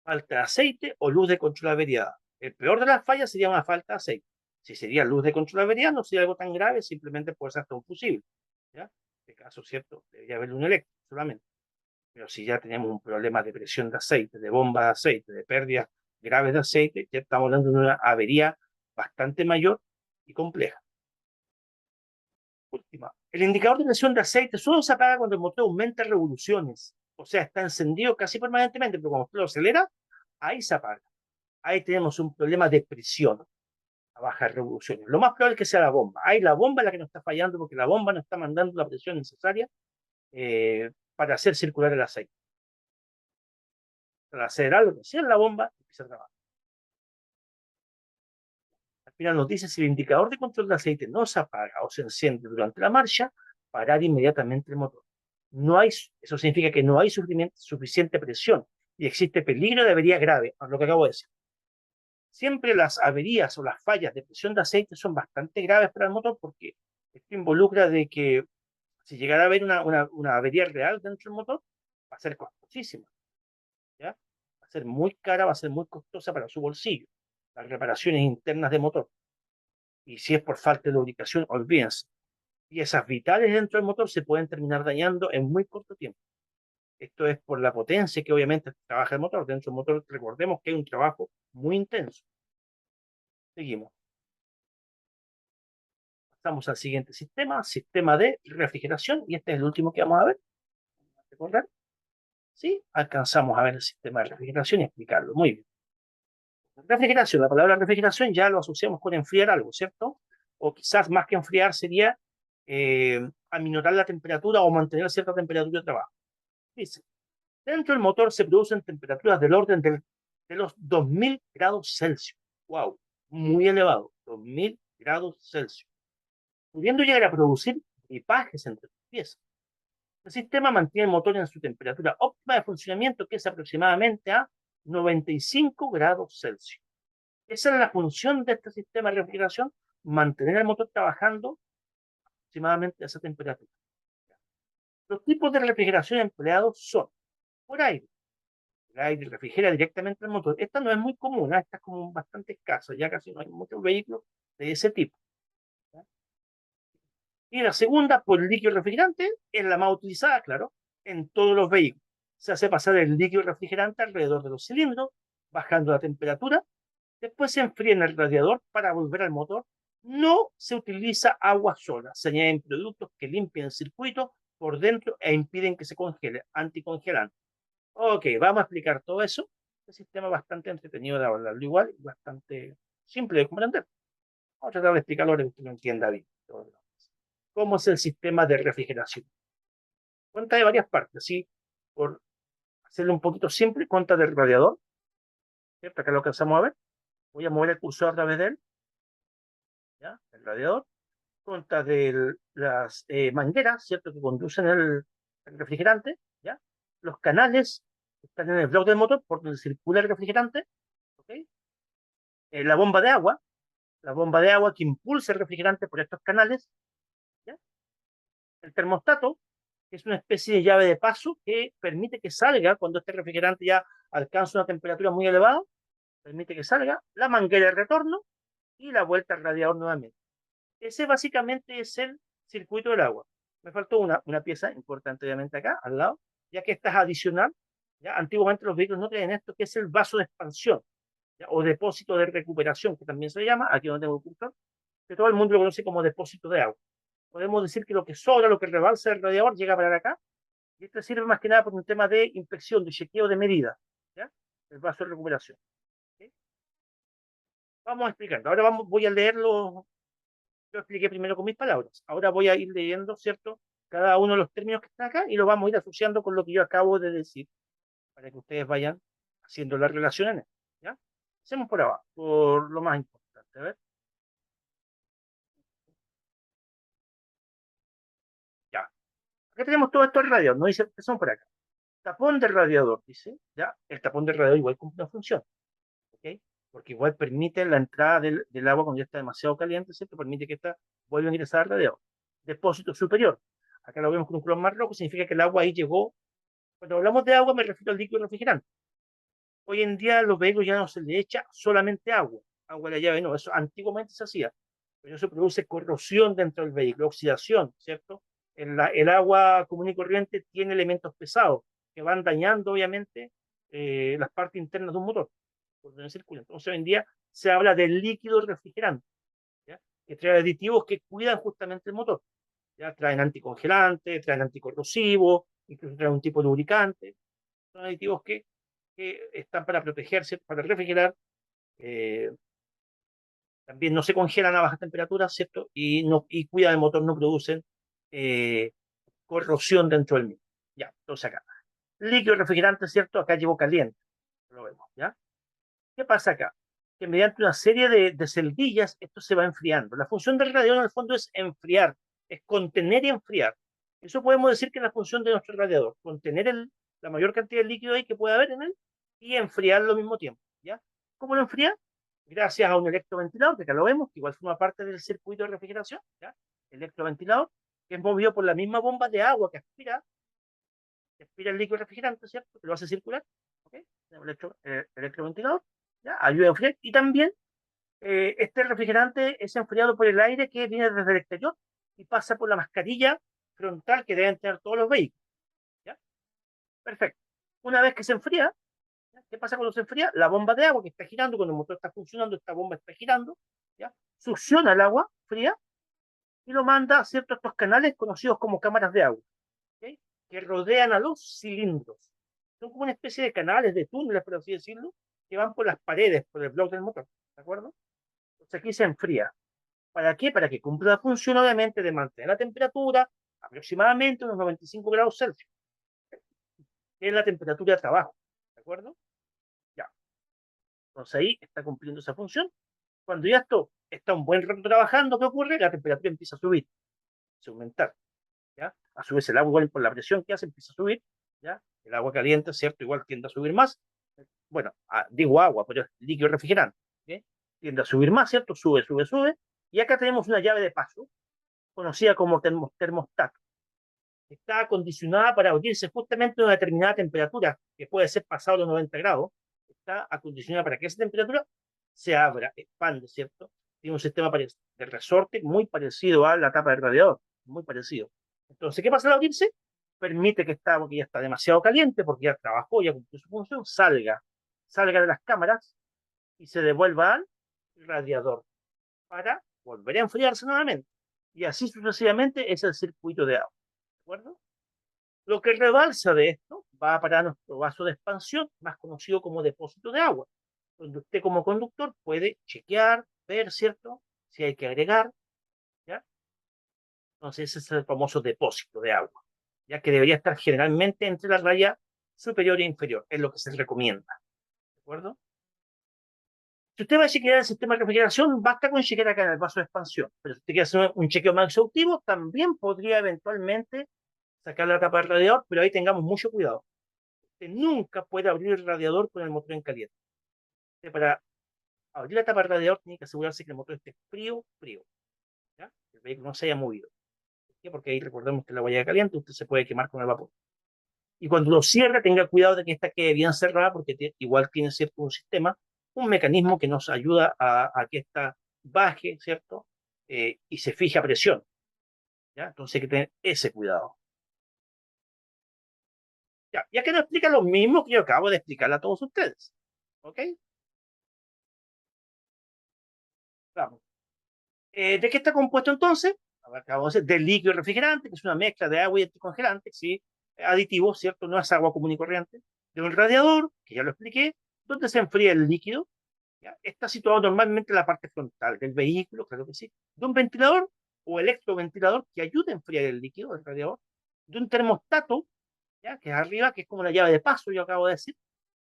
Falta de aceite o luz de control averiada. El peor de las fallas sería una falta de aceite. Si sería luz de control averiada, no sería algo tan grave, simplemente puede ser hasta un fusible. ¿Ya? En este caso, ¿cierto? Debería haber un eléctrico solamente. Pero si ya tenemos un problema de presión de aceite, de bomba de aceite, de pérdidas graves de aceite, ya estamos hablando de una avería bastante mayor y compleja. Última. El indicador de presión de aceite solo se apaga cuando el motor aumenta revoluciones. O sea, está encendido casi permanentemente, pero cuando usted lo acelera, ahí se apaga. Ahí tenemos un problema de presión a bajas revoluciones. Lo más probable es que sea la bomba. Ahí la bomba es la que nos está fallando porque la bomba no está mandando la presión necesaria para hacer circular el aceite. Al acelerar lo que sea la bomba, empieza a trabajar. Al final nos dice si el indicador de control de aceite no se apaga o se enciende durante la marcha, parar inmediatamente el motor. No hay, eso significa que no hay suficiente presión y existe peligro de avería grave, lo que acabo de decir. Siempre las averías o las fallas de presión de aceite son bastante graves para el motor porque esto involucra de que si llegara a haber una avería real dentro del motor, va a ser costosísima, ¿ya? Va a ser muy cara, va a ser muy costosa para su bolsillo, las reparaciones internas de motor. Y si es por falta de lubricación, olvídense. Piezas vitales dentro del motor se pueden terminar dañando en muy corto tiempo. Esto es por la potencia que obviamente trabaja el motor. Dentro del motor, recordemos que hay un trabajo muy intenso. Seguimos. Pasamos al siguiente sistema de refrigeración, y este es el último que vamos a ver. ¿Recordar? Sí, alcanzamos a ver el sistema de refrigeración y explicarlo. Muy bien. Refrigeración, la palabra refrigeración ya lo asociamos con enfriar algo, ¿cierto? O quizás más que enfriar sería aminorar la temperatura o mantener cierta temperatura de trabajo. Dice, dentro del motor se producen temperaturas del orden de los 2000 grados Celsius. ¡Wow! Muy elevado, 2000 grados Celsius. Pudiendo llegar a producir gripajes entre sus piezas. El sistema mantiene el motor en su temperatura óptima de funcionamiento, que es aproximadamente a 95 grados Celsius. Esa es la función de este sistema de refrigeración, mantener el motor trabajando aproximadamente a esa temperatura. Los tipos de refrigeración empleados son por aire. El aire refrigera directamente el motor. Esta no es muy común, esta es como bastante escasa, ya casi no hay muchos vehículos de ese tipo. ¿Ya? Y la segunda, por el líquido refrigerante, es la más utilizada, claro, en todos los vehículos. Se hace pasar el líquido refrigerante alrededor de los cilindros, bajando la temperatura. Después se enfría en el radiador para volver al motor. No se utiliza agua sola. Se añaden productos que limpian el circuito por dentro e impiden que se congele, anticongelante. Ok, vamos a explicar todo eso. Un sistema bastante entretenido de hablarlo igual y bastante simple de comprender. Vamos a tratar de explicarlo para que usted lo entienda bien. ¿Cómo es el sistema de refrigeración? Cuenta de varias partes, ¿sí? Por hacerlo un poquito simple, cuenta del radiador, ¿cierto? Acá lo alcanzamos a ver. Voy a mover el cursor a través de él, ¿ya? El radiador. Cuenta de las mangueras, ¿cierto? Que conducen el refrigerante, ¿ya? Los canales que están en el bloque del motor por donde circula el refrigerante, ¿ok? La bomba de agua que impulsa el refrigerante por estos canales, ¿ya? El termostato, que es una especie de llave de paso que permite que salga cuando este refrigerante ya alcanza una temperatura muy elevada, permite que salga, la manguera de retorno y la vuelta al radiador nuevamente. Ese básicamente es el circuito del agua. Me faltó una pieza importante, obviamente, acá, al lado, ya que esta es adicional. ¿Ya? Antiguamente los vehículos no tenían esto, que es el vaso de expansión, ¿ya? O depósito de recuperación, que también se llama, aquí no tengo el cursor, que todo el mundo lo conoce como depósito de agua. Podemos decir que lo que sobra, lo que rebalsa del radiador, llega para acá, y esto sirve más que nada por un tema de inspección, de chequeo de medida, ¿ya? El vaso de recuperación. ¿Ok? Vamos explicando. Ahora voy a leerlo. Lo expliqué primero con mis palabras. Ahora voy a ir leyendo, ¿cierto? Cada uno de los términos que están acá y lo vamos a ir asociando con lo que yo acabo de decir para que ustedes vayan haciendo la relación en esto, ¿ya? Hacemos por abajo, por lo más importante. A ver, ya. Acá tenemos todo esto del radiador, no dice, empezamos por acá. Tapón del radiador, dice, ¿ya? El tapón del radiador igual cumple una función, ¿ok? Porque igual permite la entrada del agua cuando ya está demasiado caliente, ¿cierto? Permite que esta vuelva a ingresar al radiador. Depósito superior. Acá lo vemos con un color más rojo, significa que el agua ahí llegó. Cuando hablamos de agua me refiero al líquido refrigerante. Hoy en día a los vehículos ya no se le echa solamente agua, agua de la llave, no, eso antiguamente se hacía, pero eso produce corrosión dentro del vehículo, oxidación, ¿cierto? El agua común y corriente tiene elementos pesados que van dañando, obviamente, las partes internas de un motor, por donde circula. Entonces, hoy en día se habla del líquido refrigerante, ¿ya? Que trae aditivos que cuidan justamente el motor. ¿Ya? Traen anticongelantes, traen anticorrosivos, incluso traen un tipo de lubricante. Son aditivos que están para protegerse, para refrigerar. eh, También no se congelan a bajas temperaturas, ¿cierto? Y cuidan el motor, no producen eh, corrosión dentro del mismo. Ya, entonces acá. Líquido refrigerante, ¿cierto? Acá llevo caliente. Lo vemos, ¿ya? ¿Qué pasa acá? Que mediante una serie de celdillas esto se va enfriando. La función del radiador en el fondo es enfriar, es contener y enfriar. Eso podemos decir que es la función de nuestro radiador, contener la mayor cantidad de líquido ahí que puede haber en él y enfriarlo al mismo tiempo. ¿Ya? ¿Cómo lo enfría? Gracias a un electroventilador, que acá lo vemos, que igual forma parte del circuito de refrigeración. ¿Ya? Electroventilador, que es movido por la misma bomba de agua que aspira el líquido refrigerante, ¿cierto? Que lo hace circular. ¿Ok? Electroventilador, ¿ya? Ayuda a enfriar. Y también este refrigerante es enfriado por el aire que viene desde el exterior y pasa por la mascarilla frontal que deben tener todos los vehículos. ¿Ya? Perfecto. Una vez que se enfría, ¿ya? ¿Qué pasa cuando se enfría? La bomba de agua que está girando, cuando el motor está funcionando, esta bomba está girando, ¿ya? Succiona el agua fría y lo manda a ciertos estos canales conocidos como cámaras de agua, ¿okay? Que rodean a los cilindros. Son como una especie de canales, de túneles, por así decirlo, que van por las paredes, por el bloque del motor. ¿De acuerdo? Entonces aquí se enfría. ¿Para qué? Para que cumpla la función, obviamente, de mantener la temperatura aproximadamente unos 95 grados Celsius, que es la temperatura de trabajo. ¿De acuerdo? Ya. Entonces ahí está cumpliendo esa función. Cuando ya esto está un buen rato trabajando, ¿qué ocurre? La temperatura empieza a subir, a aumentar. ¿Ya? A su vez el agua, igual por la presión que hace, empieza a subir. ¿Ya? El agua caliente, ¿cierto? Igual tiende a subir más. Bueno, digo agua, pero es líquido refrigerante. ¿Okay? Tiende a subir más, ¿cierto? Sube, sube, sube. Y acá tenemos una llave de paso, conocida como termostato. Está acondicionada para abrirse justamente a una determinada temperatura, que puede ser pasado los 90 grados. Está acondicionada para que esa temperatura se abra, expande, ¿cierto? Tiene un sistema de resorte muy parecido a la tapa del radiador, muy parecido. Entonces, ¿qué pasa al abrirse? Permite que esta agua que ya está demasiado caliente, porque ya trabajó, ya cumplió su función, salga de las cámaras y se devuelva al radiador para volver a enfriarse nuevamente. Y así sucesivamente es el circuito de agua. ¿De acuerdo? Lo que rebalsa de esto va para nuestro vaso de expansión, más conocido como depósito de agua, donde usted como conductor puede chequear, ver, ¿cierto? Si hay que agregar, ¿ya? Entonces ese es el famoso depósito de agua, ya que debería estar generalmente entre la raya superior e inferior, es lo que se recomienda, ¿de acuerdo? Si usted va a chequear el sistema de refrigeración, basta con chequear acá en el vaso de expansión, pero si usted quiere hacer un chequeo más exhaustivo, también podría eventualmente sacar la tapa del radiador, pero ahí tengamos mucho cuidado. Usted nunca puede abrir el radiador con el motor en caliente. Usted para abrir la tapa del radiador tiene que asegurarse que el motor esté frío, frío, ¿ya? Que el vehículo no se haya movido. ¿Por qué? Porque ahí recordemos que la huella caliente usted se puede quemar con el vapor. Y cuando lo cierre, tenga cuidado de que esta quede bien cerrada, porque igual tiene cierto un sistema un mecanismo que nos ayuda a que esta baje, ¿cierto? Y se fije a presión, ¿ya? Entonces hay que tener ese cuidado. Ya que nos explica lo mismo que yo acabo de explicarle a todos ustedes. ¿Ok? Vamos. ¿De qué está compuesto entonces? Acabo de decir, de líquido refrigerante, que es una mezcla de agua y anticongelante, ¿sí? Aditivo, ¿cierto? No es agua común y corriente. De un radiador, que ya lo expliqué, donde se enfría el líquido. ¿Ya? Está situado normalmente en la parte frontal del vehículo, claro que sí. De un ventilador o electroventilador que ayuda a enfriar el líquido del radiador. De un termostato, ¿ya? Que es arriba, que es como la llave de paso, yo acabo de decir,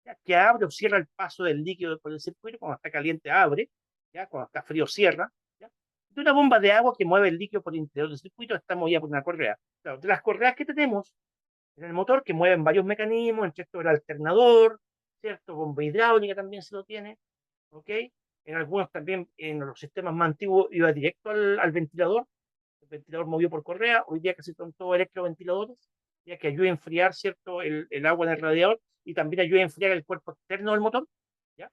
¿ya? Que abre o cierra el paso del líquido por el circuito. Cuando está caliente abre, ¿ya? Cuando está frío cierra. ¿Ya? De una bomba de agua que mueve el líquido por el interior del circuito, está movida por una correa. Claro, de las correas que tenemos en el motor, que mueven varios mecanismos, entre estos el alternador, ¿cierto? Bomba hidráulica también se lo tiene, ¿ok? En algunos también, en los sistemas más antiguos, iba directo al ventilador, el ventilador movido por correa. Hoy día casi son todos electroventiladores, ya que ayuda a enfriar, ¿cierto? El agua en el radiador y también ayuda a enfriar el cuerpo externo del motor, ¿ya?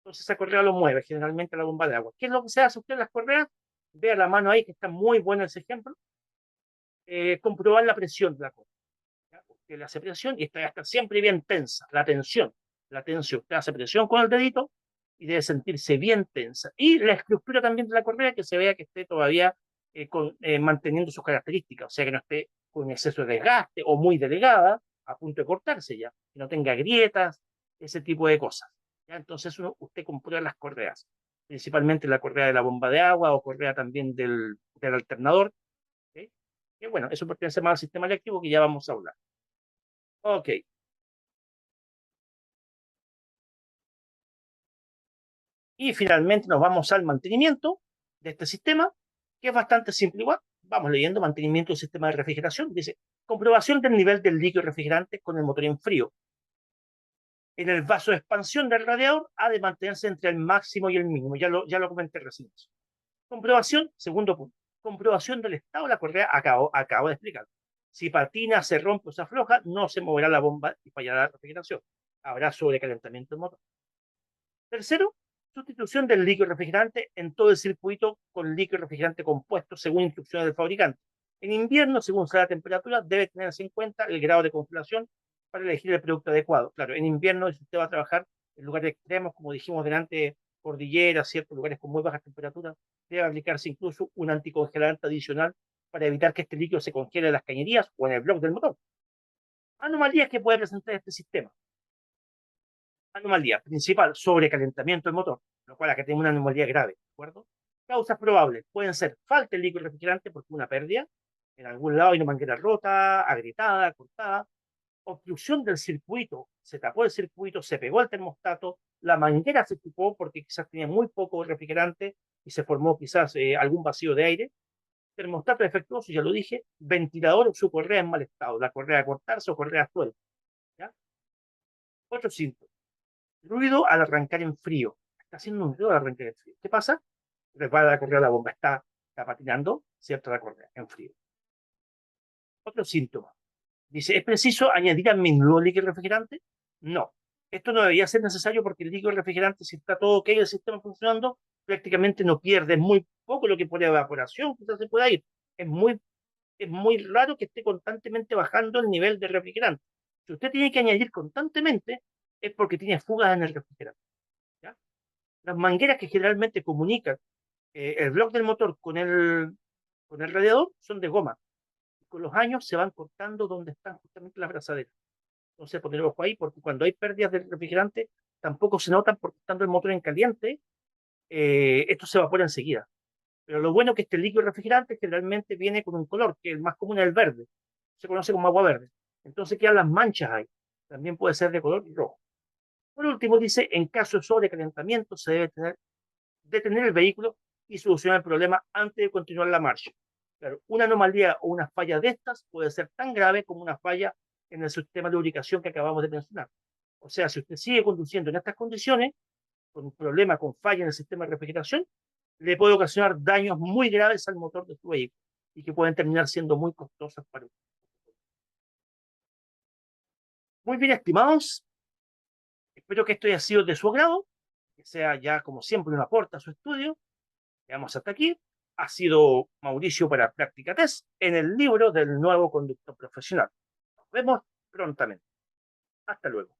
Entonces esa correa lo mueve generalmente la bomba de agua. ¿Qué es lo que se hace usted en las correas? Vea la mano ahí, que está muy bueno ese ejemplo. Comprobar la presión de la correa. ¿Ya? Usted le hace presión y está, está siempre bien tensa. La tensión. La tensión. Usted hace presión con el dedito y debe sentirse bien tensa. Y la estructura también de la correa, que se vea que esté todavía manteniendo sus características. O sea, que no esté con exceso de desgaste o muy delegada, a punto de cortarse ya. Que no tenga grietas, ese tipo de cosas. ¿Ya? Entonces usted comprueba las correas, principalmente la correa de la bomba de agua o correa también del alternador. ¿Okay? Y bueno, eso pertenece más al sistema eléctrico que ya vamos a hablar. Ok, y finalmente nos vamos al mantenimiento de este sistema, que es bastante simple igual. Vamos leyendo mantenimiento del sistema de refrigeración. Dice, comprobación del nivel del líquido refrigerante con el motor en frío. En el vaso de expansión del radiador ha de mantenerse entre el máximo y el mínimo. Ya lo comenté recién. Comprobación, segundo punto. Comprobación del estado de la correa, acabo de explicar. Si patina, se rompe o se afloja, no se moverá la bomba y fallará la refrigeración. Habrá sobrecalentamiento del motor. Tercero, sustitución del líquido refrigerante en todo el circuito con líquido refrigerante compuesto según instrucciones del fabricante. En invierno, según sea la temperatura, debe tenerse en cuenta el grado de congelación para elegir el producto adecuado. Claro, en invierno, si usted va a trabajar en lugares extremos, como dijimos delante, cordilleras, ciertos lugares con muy bajas temperaturas, debe aplicarse incluso un anticongelante adicional para evitar que este líquido se congele en las cañerías o en el bloque del motor. Anomalías que puede presentar este sistema. Anomalía principal, sobrecalentamiento del motor, lo cual acá tenemos una anomalía grave, ¿de acuerdo? Causas probables pueden ser falta de líquido refrigerante porque una pérdida, en algún lado hay una manguera rota, agrietada, cortada, obstrucción del circuito, se tapó el circuito, se pegó el termostato, la manguera se ocupó porque quizás tenía muy poco refrigerante y se formó quizás algún vacío de aire, termostato defectuoso, ya lo dije, ventilador o su correa en mal estado, la correa a cortarse o correa suelta, ¿ya? Otro síntoma, ruido al arrancar en frío. Está haciendo un ruido al arrancar en frío. ¿Qué pasa? Repara la correa de la bomba. Está patinando, ¿cierto? La correa en frío. Otro síntoma. Dice, ¿es preciso añadir a menudo líquido refrigerante? No. Esto no debería ser necesario porque el líquido refrigerante, si está todo ok, el sistema funcionando, prácticamente no pierde. Es muy poco lo que por evaporación quizás se pueda ir. Es muy, es muy raro que esté constantemente bajando el nivel de refrigerante. Si usted tiene que añadir constantemente, es porque tiene fugas en el refrigerante. ¿Ya? Las mangueras que generalmente comunican el bloque del motor con el radiador son de goma. Con los años se van cortando donde están justamente las brazaderas. Entonces, poner ojo ahí, porque cuando hay pérdidas del refrigerante, tampoco se notan porque estando el motor en caliente, esto se evapora enseguida. Pero lo bueno es que este líquido refrigerante generalmente viene con un color, que el más común es el verde. Se conoce como agua verde. Entonces quedan las manchas ahí. También puede ser de color rojo. Por último, dice, en caso de sobrecalentamiento, se debe detener el vehículo y solucionar el problema antes de continuar la marcha. Claro, una anomalía o una falla de estas puede ser tan grave como una falla en el sistema de lubricación que acabamos de mencionar. O sea, si usted sigue conduciendo en estas condiciones, con un problema, con falla en el sistema de refrigeración, le puede ocasionar daños muy graves al motor de su vehículo y que pueden terminar siendo muy costosos para usted. Muy bien, estimados. Espero que esto haya sido de su agrado. sea ya como siempre un aporte a su estudio. Quedamos hasta aquí. Ha sido Mauricio para Práctica Test en el libro del nuevo conductor profesional. Nos vemos prontamente. Hasta luego.